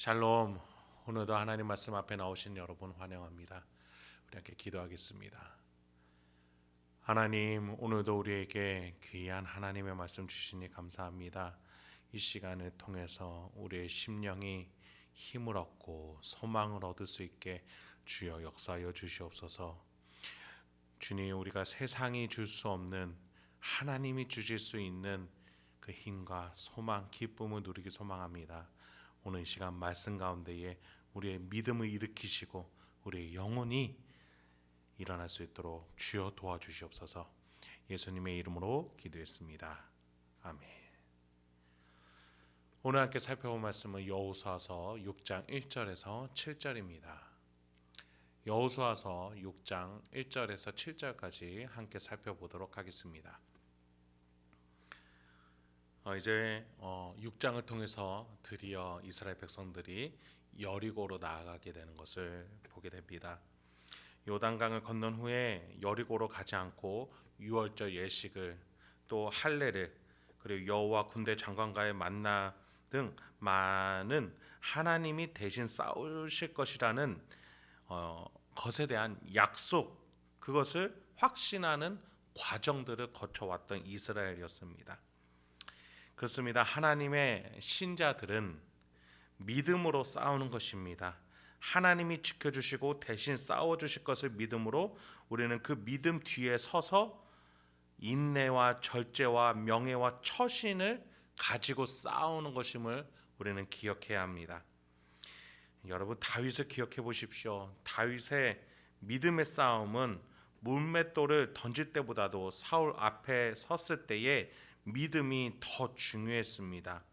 샬롬. 오늘도 하나님 말씀 앞에 나오신 여러분 환영합니다. 우리 함께 기도하겠습니다. 하나님, 오늘도 우리에게 귀한 하나님의 말씀 주시니 감사합니다. 이 시간을 통해서 우리의 심령이 힘을 얻고 소망을 얻을 수 있게 주여 역사하여 주시옵소서. 주님, 우리가 세상이 줄 수 없는 하나님이 주실 수 있는 그 힘과 소망, 기쁨을 누리기 소망합니다. 오늘 이 시간 말씀 가운데에 우리의 믿음을 일으키시고 우리의 영혼이 일어날 수 있도록 주여 도와주시옵소서. 예수님의 이름으로 기도했습니다. 아멘. 오늘 함께 살펴볼 말씀은 여호수아서 6장 1절에서 7절입니다. 여호수아서 6장 1절에서 7절까지 함께 살펴보도록 하겠습니다. 이제 6장을 통해서 드디어 이스라엘 백성들이 여리고로 나아가게 되는 것을 보게 됩니다. 요단강을 건넌 후에 여리고로 가지 않고 유월절 예식을, 또 할례를, 그리고 여호와 군대 장관과의 만나 등 많은 하나님이 대신 싸우실 것이라는 것에 대한 약속, 그것을 확신하는 과정들을 거쳐왔던 이스라엘이었습니다. 그렇습니다. 하나님의 신자들은 믿음으로 싸우는 것입니다. 하나님이 지켜주시고 대신 싸워주실 것을 믿음으로 우리는 그 믿음 뒤에 서서 인내와 절제와 명예와 처신을 가지고 싸우는 것임을 우리는 기억해야 합니다. 여러분, 다윗을 기억해 보십시오. 다윗의 믿음의 싸움은 물맷돌을 던질 때보다도 사울 앞에 섰을 때에 믿음이 더 중요했습니다.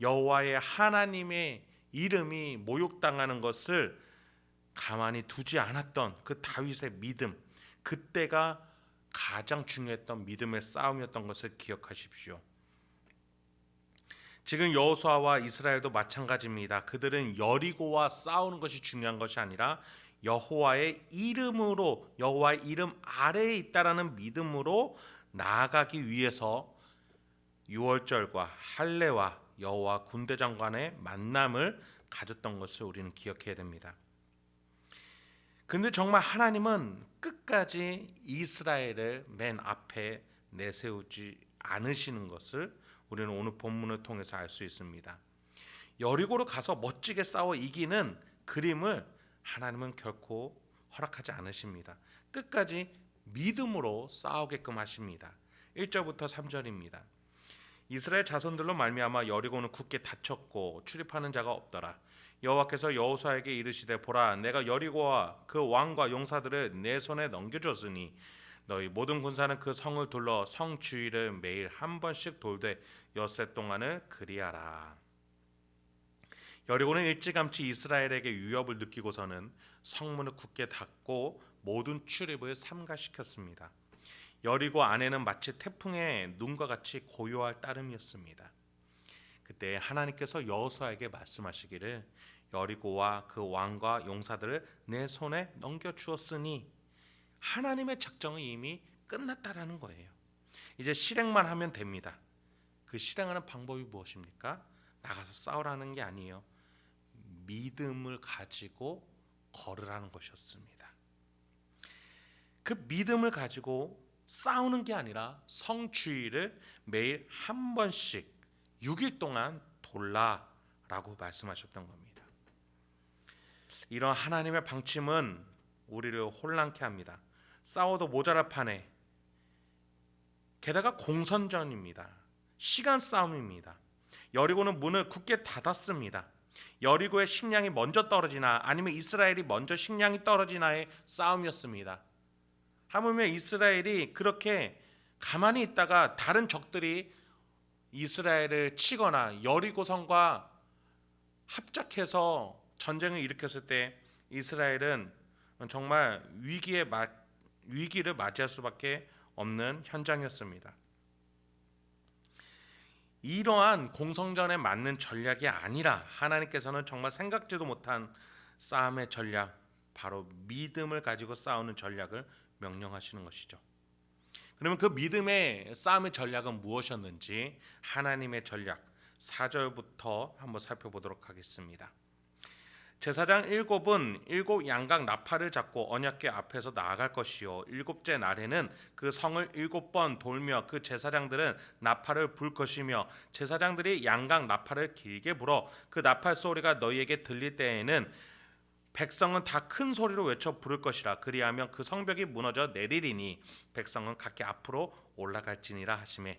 여호와의 하나님의 이름이 모욕당하는 것을 가만히 두지 않았던 그 다윗의 믿음, 그때가 가장 중요했던 믿음의 싸움이었던 것을 기억하십시오. 지금 여호수아와 이스라엘도 마찬가지입니다. 그들은 여리고와 싸우는 것이 중요한 것이 아니라 여호와의 이름으로, 여호와의 이름 아래에 있다라는 믿음으로 나아가기 위해서 유월절과 할례와 여호와 군대 장관의 만남을 가졌던 것을 우리는 기억해야 됩니다. 근데 정말 하나님은 끝까지 이스라엘을 맨 앞에 내세우지 않으시는 것을 우리는 오늘 본문을 통해서 알 수 있습니다. 여리고로 가서 멋지게 싸워 이기는 그림을 하나님은 결코 허락하지 않으십니다. 끝까지 믿음으로 싸우게끔 하십니다. 1절부터 3절입니다. 이스라엘 자손들로 말미암아 여리고는 굳게 닫혔고 출입하는 자가 없더라. 여호와께서 여호수아에게 이르시되, 보라, 내가 여리고와 그 왕과 용사들을 내 손에 넘겨줬으니 너희 모든 군사는 그 성을 둘러 성 주위를 매일 한 번씩 돌되 엿새 동안을 그리하라. 여리고는 일찌감치 이스라엘에게 위협을 느끼고서는 성문을 굳게 닫고 모든 출입을 삼가시켰습니다. 여리고 안에는 마치 태풍의 눈과 같이 고요할 따름이었습니다. 그때 하나님께서 여호수아에게 말씀하시기를, 여리고와 그 왕과 용사들을 내 손에 넘겨주었으니 하나님의 작정이 이미 끝났다라는 거예요. 이제 실행만 하면 됩니다. 그 실행하는 방법이 무엇입니까? 나가서 싸우라는 게 아니에요. 믿음을 가지고 걸으라는 것이었습니다. 그 믿음을 가지고 싸우는 게 아니라 성주의를 매일 한 번씩 6일 동안 돌라라고 말씀하셨던 겁니다. 이런 하나님의 방침은 우리를 혼란케 합니다. 싸워도 모자랄 판에, 게다가 공선전입니다. 시간 싸움입니다. 여리고는 문을 굳게 닫았습니다. 여리고의 식량이 먼저 떨어지나 아니면 이스라엘이 먼저 식량이 떨어지나의 싸움이었습니다. 하물며 이스라엘이 그렇게 가만히 있다가 다른 적들이 이스라엘을 치거나 여리고성과 합작해서 전쟁을 일으켰을 때 이스라엘은 정말 위기를 맞이할 수밖에 없는 현장이었습니다. 이러한 공성전에 맞는 전략이 아니라 하나님께서는 정말 생각지도 못한 싸움의 전략, 바로 믿음을 가지고 싸우는 전략을 명령하시는 것이죠. 그러면 그 믿음의 싸움의 전략은 무엇이었는지 하나님의 전략 4절부터 한번 살펴보도록 하겠습니다. 제사장 일곱은 일곱 양각 나팔을 잡고 언약궤 앞에서 나아갈 것이요 일곱째 날에는 그 성을 일곱 번 돌며 그 제사장들은 나팔을 불 것이며 제사장들이 양각 나팔을 길게 불어 그 나팔 소리가 너희에게 들릴 때에는 백성은 다 큰 소리로 외쳐 부를 것이라. 그리하면 그 성벽이 무너져 내리리니 백성은 각기 앞으로 올라갈지니라 하시매.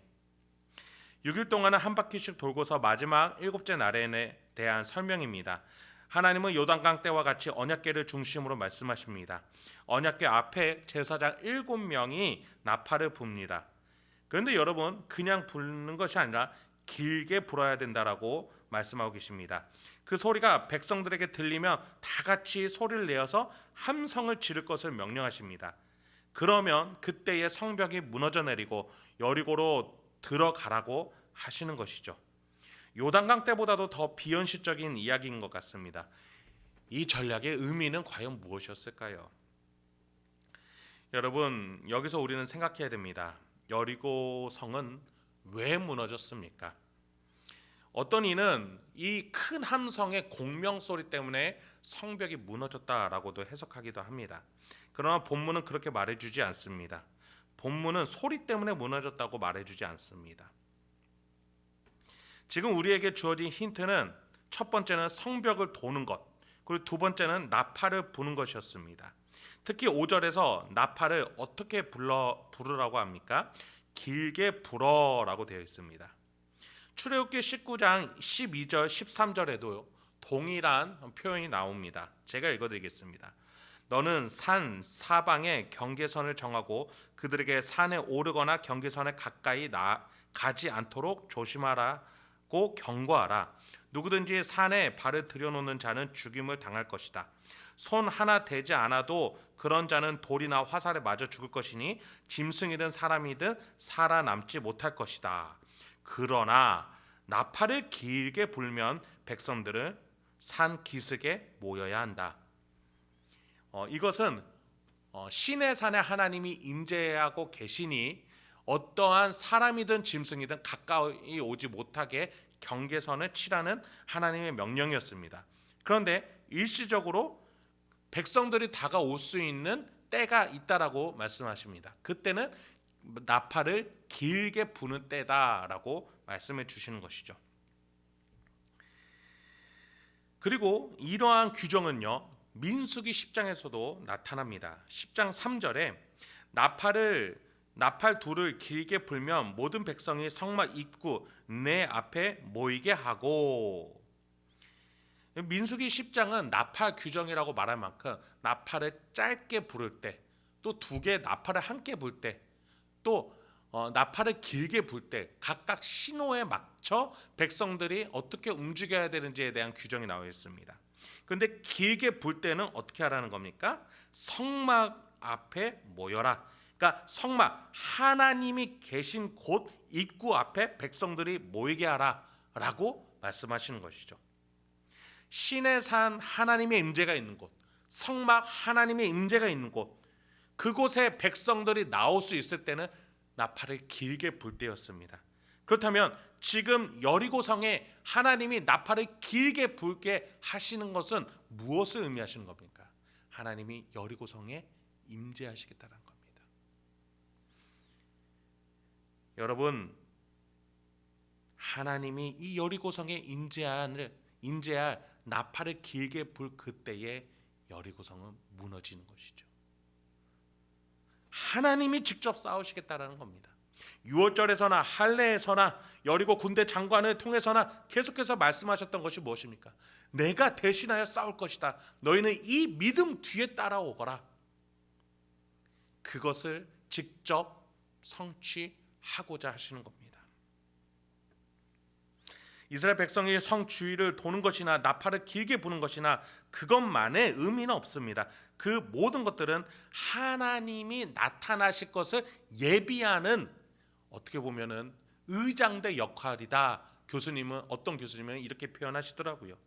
6일 동안은 한 바퀴씩 돌고서 마지막 일곱째 날에 대한 설명입니다. 하나님은 요단강 때와 같이 언약궤를 중심으로 말씀하십니다. 언약궤 앞에 제사장 7명이 나팔을 붑니다. 그런데 여러분, 그냥 부는 것이 아니라 길게 불어야 된다라고 말씀하고 계십니다. 그 소리가 백성들에게 들리면 다 같이 소리를 내어서 함성을 지를 것을 명령하십니다. 그러면 그때의 성벽이 무너져 내리고 여리고로 들어가라고 하시는 것이죠. 요단강 때보다도 더 비현실적인 이야기인 것 같습니다. 이 전략의 의미는 과연 무엇이었을까요? 여러분, 여기서 우리는 생각해야 됩니다. 여리고 성은 왜 무너졌습니까? 어떤 이는 이 큰 함성의 공명 소리 때문에 성벽이 무너졌다라고도 해석하기도 합니다. 그러나 본문은 그렇게 말해주지 않습니다. 본문은 소리 때문에 무너졌다고 말해주지 않습니다. 지금 우리에게 주어진 힌트는 첫 번째는 성벽을 도는 것, 그리고 두 번째는 나팔을 부는 것이었습니다. 특히 5절에서 나팔을 어떻게 부르라고 합니까? 길게 불어라고 되어 있습니다. 출애굽기 19장 12절 13절에도 동일한 표현이 나옵니다. 제가 읽어드리겠습니다. 너는 산 사방에 경계선을 정하고 그들에게 산에 오르거나 경계선에 가까이 가지 않도록 조심하라고 경고하라. 누구든지 산에 발을 들여놓는 자는 죽임을 당할 것이다. 손 하나 대지 않아도 그런 자는 돌이나 화살에 맞아 죽을 것이니 짐승이든 사람이든 살아남지 못할 것이다. 그러나 나팔을 길게 불면 백성들은 산 기슭에 모여야 한다. 이것은 신의 산에 하나님이 임재하고 계시니 어떠한 사람이든 짐승이든 가까이 오지 못하게 경계선을 치라는 하나님의 명령이었습니다. 그런데 일시적으로 백성들이 다가올 수 있는 때가 있다라고 말씀하십니다. 그때는 나팔을 길게 부는 때다라고 말씀해 주시는 것이죠. 그리고 이러한 규정은요, 민수기 10장에서도 나타납니다. 10장 3절에 나팔 둘을 길게 불면 모든 백성이 성막 입구 내 앞에 모이게 하고. 민수기 10장은 나팔 규정이라고 말할 만큼 나팔을 짧게 부를 때, 또 두 개 나팔을 함께 불 때, 또 나팔을 길게 불 때 각각 신호에 맞춰 백성들이 어떻게 움직여야 되는지에 대한 규정이 나와 있습니다. 그런데 길게 불 때는 어떻게 하라는 겁니까? 성막 앞에 모여라. 그러니까 성막, 하나님이 계신 곳 입구 앞에 백성들이 모이게 하라라고 말씀하시는 것이죠. 신의 산 하나님의 임재가 있는 곳, 성막 하나님의 임재가 있는 곳, 그곳에 백성들이 나올 수 있을 때는 나팔을 길게 불 때였습니다. 그렇다면 지금 여리고성에 하나님이 나팔을 길게 불게 하시는 것은 무엇을 의미하시는 겁니까? 하나님이 여리고성에 임재하시겠다는 겁니다. 여러분, 하나님이 이 여리고성에 임재할 나팔을 길게 불 그때에 여리고성은 무너지는 것이죠. 하나님이 직접 싸우시겠다라는 겁니다. 6월절에서나 할례에서나 여리고 군대 장관을 통해서나 계속해서 말씀하셨던 것이 무엇입니까? 내가 대신하여 싸울 것이다. 너희는 이 믿음 뒤에 따라오거라. 그것을 직접 성취하고자 하시는 겁니다. 이스라엘 백성이 성 주위를 도는 것이나 나팔을 길게 부는 것이나 그것만의 의미는 없습니다. 그 모든 것들은 하나님이 나타나실 것을 예비하는, 어떻게 보면은 의장대 역할이다. 어떤 교수님은 이렇게 표현하시더라고요.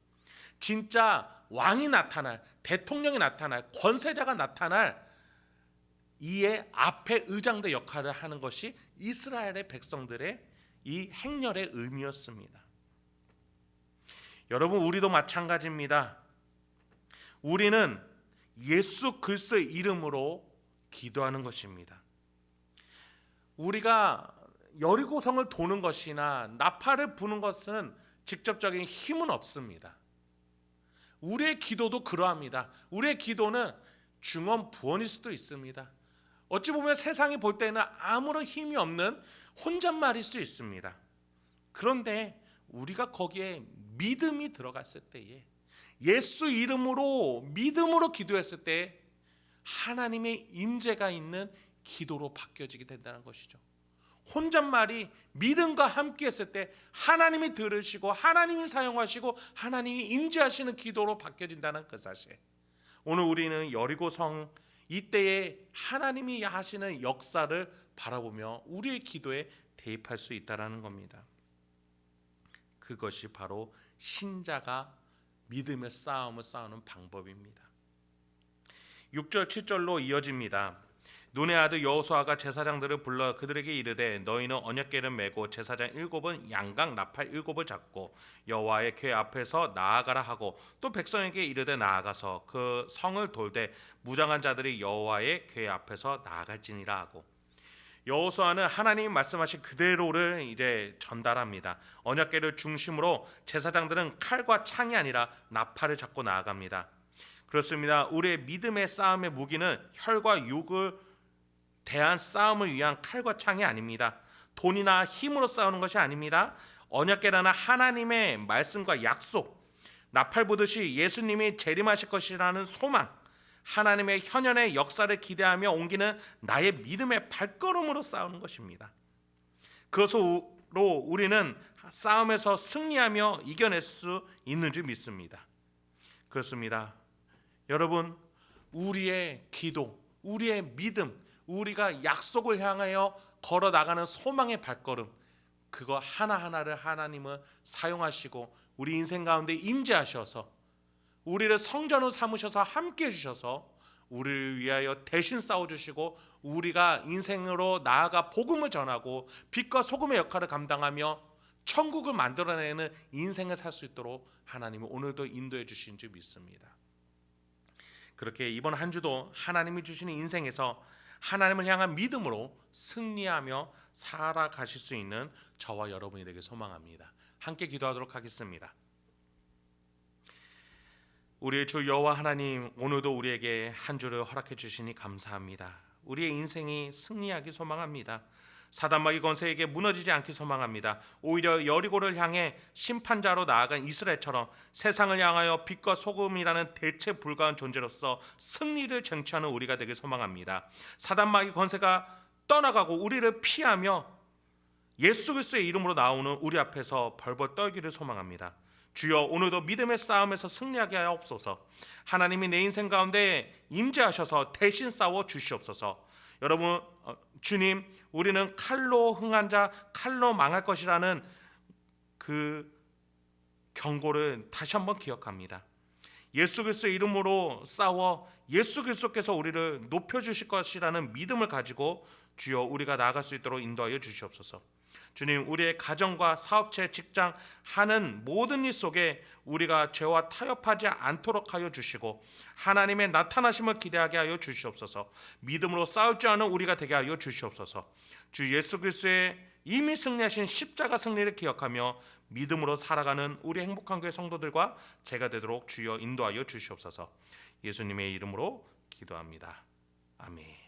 진짜 왕이 나타날, 대통령이 나타날, 권세자가 나타날 이에 앞에 의장대 역할을 하는 것이 이스라엘의 백성들의 이 행렬의 의미였습니다. 여러분, 우리도 마찬가지입니다. 우리는 예수 그리스도의 이름으로 기도하는 것입니다. 우리가 여리고성을 도는 것이나 나팔을 부는 것은 직접적인 힘은 없습니다. 우리의 기도도 그러합니다. 우리의 기도는 중언부언일 수도 있습니다. 어찌 보면 세상이 볼 때는 아무런 힘이 없는 혼잣말일 수 있습니다. 그런데 우리가 거기에 믿음이 들어갔을 때에, 예수 이름으로 믿음으로 기도했을 때 하나님의 임재가 있는 기도로 바뀌어지게 된다는 것이죠. 혼잣말이 믿음과 함께 했을 때 하나님이 들으시고 하나님이 사용하시고 하나님이 임재하시는 기도로 바뀌어진다는 그 사실. 오늘 우리는 여리고성 이때에 하나님이 하시는 역사를 바라보며 우리의 기도에 대입할 수 있다는 겁니다. 그것이 바로 신자가 믿음의 싸움을 싸우는 방법입니다. 6절 7절로 이어집니다. 눈의 아들 여호수아가 제사장들을 불러 그들에게 이르되 너희는 언약궤를 메고 제사장 7은 양각 나팔 7을 잡고 여호와의 궤 앞에서 나아가라 하고 또 백성에게 이르되 나아가서 그 성을 돌되 무장한 자들이 여호와의 궤 앞에서 나아갈지니라 하고, 여호수아는 하나님이 말씀하신 그대로를 이제 전달합니다. 언약궤를 중심으로 제사장들은 칼과 창이 아니라 나팔을 잡고 나아갑니다. 그렇습니다. 우리의 믿음의 싸움의 무기는 혈과 육을 대한 싸움을 위한 칼과 창이 아닙니다. 돈이나 힘으로 싸우는 것이 아닙니다. 언약궤라는 하나님의 말씀과 약속, 나팔 부듯이 예수님이 재림하실 것이라는 소망, 하나님의 현현의 역사를 기대하며 옮기는 나의 믿음의 발걸음으로 싸우는 것입니다. 그것으로 우리는 싸움에서 승리하며 이겨낼 수 있는 줄 믿습니다. 그렇습니다. 여러분, 우리의 기도, 우리의 믿음, 우리가 약속을 향하여 걸어 나가는 소망의 발걸음, 그거 하나하나를 하나님은 사용하시고 우리 인생 가운데 임재하셔서 우리를 성전으로 삼으셔서 함께 해주셔서 우리를 위하여 대신 싸워주시고 우리가 인생으로 나아가 복음을 전하고 빛과 소금의 역할을 감당하며 천국을 만들어내는 인생을 살 수 있도록 하나님은 오늘도 인도해 주신 줄 믿습니다. 그렇게 이번 한 주도 하나님이 주시는 인생에서 하나님을 향한 믿음으로 승리하며 살아가실 수 있는 저와 여러분이 되길 소망합니다. 함께 기도하도록 하겠습니다. 우리의 주 여호와 하나님, 오늘도 우리에게 한 주를 허락해 주시니 감사합니다. 우리의 인생이 승리하기 소망합니다. 사단마귀 권세에게 무너지지 않기 소망합니다. 오히려 여리고를 향해 심판자로 나아간 이스라엘처럼 세상을 향하여 빛과 소금이라는 대체 불가한 존재로서 승리를 쟁취하는 우리가 되길 소망합니다. 사단마귀 권세가 떠나가고 우리를 피하며 예수 그리스도의 이름으로 나오는 우리 앞에서 벌벌 떨기를 소망합니다. 주여, 오늘도 믿음의 싸움에서 승리하게 하옵소서. 하나님이 내 인생 가운데 임재하셔서 대신 싸워 주시옵소서. 여러분, 주님, 우리는 칼로 흥한 자 칼로 망할 것이라는 그 경고를 다시 한번 기억합니다. 예수 그리스도의 이름으로 싸워 예수 그리스도께서 우리를 높여주실 것이라는 믿음을 가지고 주여 우리가 나아갈 수 있도록 인도하여 주시옵소서. 주님, 우리의 가정과 사업체, 직장 하는 모든 일 속에 우리가 죄와 타협하지 않도록 하여 주시고 하나님의 나타나심을 기대하게 하여 주시옵소서. 믿음으로 싸울 줄 아는 우리가 되게 하여 주시옵소서. 주 예수 그리스도의 이미 승리하신 십자가 승리를 기억하며 믿음으로 살아가는 우리 행복한 교회 성도들과 제가 되도록 주여 인도하여 주시옵소서. 예수님의 이름으로 기도합니다. 아멘.